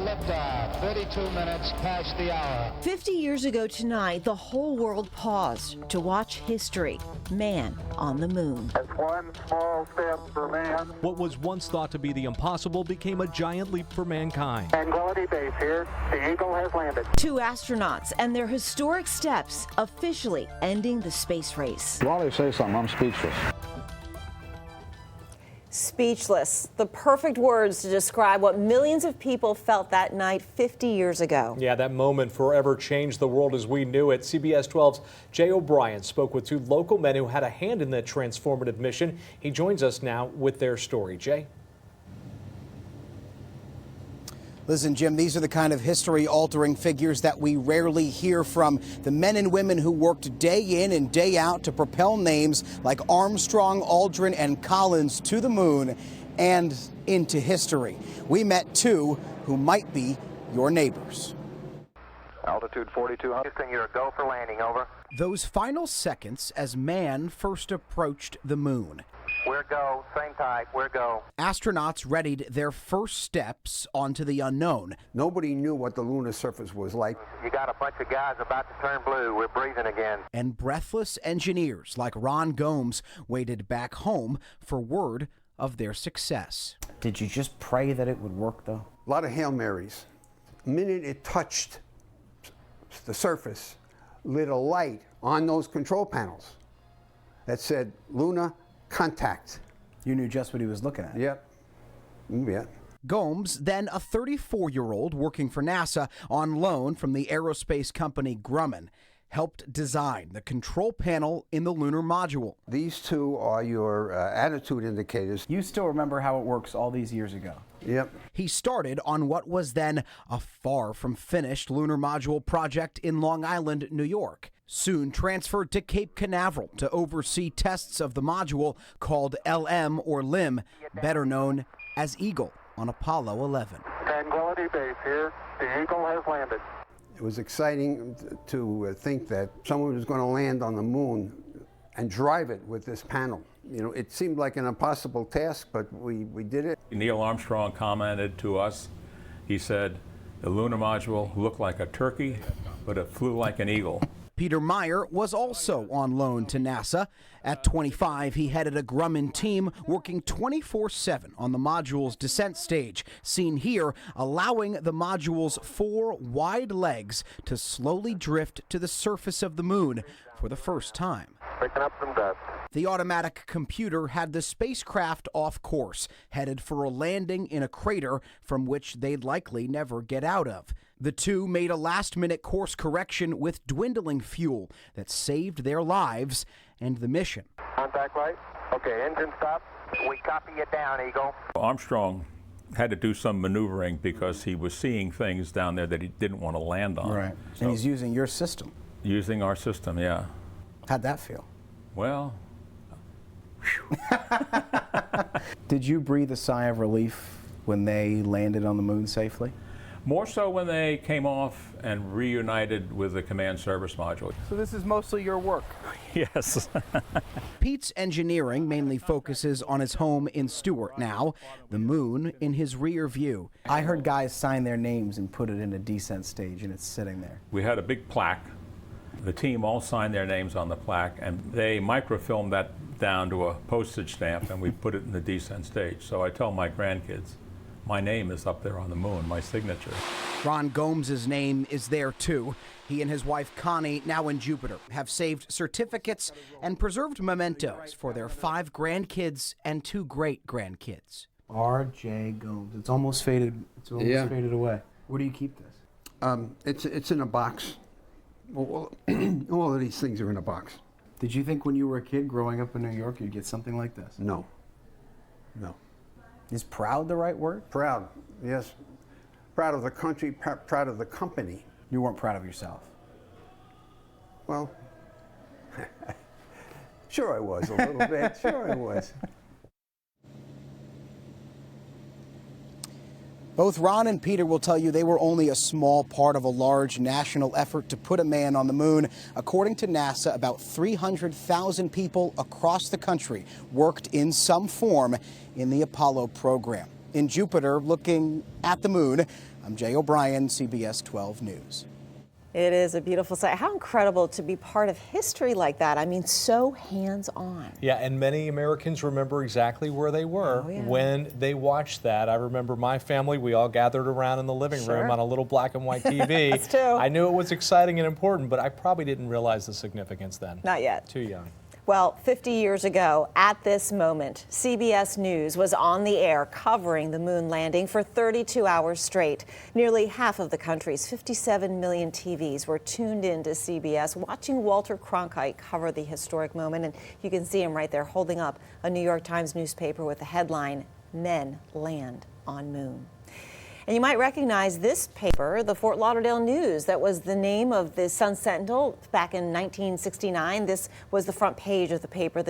liftoff, 32 minutes past the hour. 50 years ago tonight, the whole world paused to watch history. Man on the moon. That's one small step for man. What was once thought to be the impossible became a giant leap for mankind. Tranquility Base here. The Eagle has landed. 2 astronauts and their historic steps officially ending the space race. While they say something, I'm speechless. Speechless. The perfect words to describe what millions of people felt that night 50 years ago. Yeah, that moment forever changed the world as we knew it. CBS 12's Jay O'Brien spoke with 2 local men who had a hand in that transformative mission. He joins us now with their story. Jay? Listen, Jim, these are the kind of history-altering figures that we rarely hear from. The men and women who worked day in and day out to propel names like Armstrong, Aldrin, and Collins to the moon and into history. We met 2 who might be your neighbors. Altitude 4200. Houston, you're a go for landing, over. Those final seconds as man first approached the moon. We're go, same type, we're go. Astronauts readied their first steps onto the unknown. Nobody knew what the lunar surface was like. You got a bunch of guys about to turn blue. We're breathing again. And breathless engineers like Ron Gomes waited back home for word of their success. Did you just pray that it would work, though? A lot of Hail Marys. The minute it touched the surface, lit a light on those control panels that said, Luna, contact. You knew just what he was looking at. Yep. Yeah. Gomes, then a 34-year-old working for NASA on loan from the aerospace company Grumman, helped design the control panel in the lunar module. These 2 are your attitude indicators. You still remember how it works all these years ago. Yep. He started on what was then a far from finished lunar module project in Long Island, New York. Soon transferred to Cape Canaveral to oversee tests of the module called LM or LIM, better known as Eagle, on Apollo 11. Tranquility Base here. The Eagle has landed. It was exciting to think that someone was going to land on the moon and drive it with this panel. You know, it seemed like an impossible task, but we did it. Neil Armstrong commented to us, he said, the lunar module looked like a turkey, but it flew like an eagle. Peter Meyer was also on loan to NASA. At 25, he headed a Grumman team working 24/7 on the module's descent stage, seen here allowing the module's 4 wide legs to slowly drift to the surface of the moon for the first time. Picking up some dust. The automatic computer had the spacecraft off course, headed for a landing in a crater from which they'd likely never get out of. The 2 made a last-minute course correction with dwindling fuel that saved their lives and the mission. Contact light. Okay, engine stop. We copy you down, Eagle. Armstrong had to do some maneuvering because he was seeing things down there that he didn't want to land on. Right. So, and he's using your system. Using our system, yeah. How'd that feel? Well, Did you breathe a sigh of relief when they landed on the moon safely? more so when they came off and reunited with the command service module. So this is mostly your work? Yes. Pete's engineering mainly focuses on his home in Stewart now, the moon in his rear view. I heard guys sign their names and put it in a descent stage, and it's sitting there. We had a big plaque. The team all signed their names on the plaque, and they microfilmed that down to a postage stamp, and we put it in the descent stage. So I tell my grandkids, my name is up there on the moon, my signature. Ron Gomes' name is there too. He and his wife Connie, now in Jupiter, have saved certificates and preserved mementos for their 5 grandkids and 2 great-grandkids. R.J. Gomes. It's almost faded. It's almost faded away. Where do you keep this? It's in a box. All of these things are in a box. Did you think when you were a kid growing up in New York you'd get something like this? No. No. Is proud the right word? Proud, yes. Proud of the country, proud of the company. You weren't proud of yourself? Well, sure I was a little bit. Sure I was. Both Ron and Peter will tell you they were only a small part of a large national effort to put a man on the moon. According to NASA, about 300,000 people across the country worked in some form in the Apollo program. in Jupiter looking at the moon. I'm Jay O'Brien, CBS 12 News. It is a beautiful sight. How incredible to be part of history like that. I mean, so hands-on. Yeah, and many Americans remember exactly where they were when they watched that. I remember my family, we all gathered around in the living room on a little black and white TV. Us too. I knew it was exciting and important, but I probably didn't realize the significance then. Not yet. Too young. Well, 50 years ago, at this moment, CBS News was on the air covering the moon landing for 32 hours straight. Nearly half of the country's 57 million TVs were tuned in to CBS, watching Walter Cronkite cover the historic moment. And you can see him right there holding up a New York Times newspaper with the headline, "Men Land on Moon." And you might recognize this paper, the Fort Lauderdale News. That was the name of the Sun Sentinel back in 1969. This was the front page of the paper. The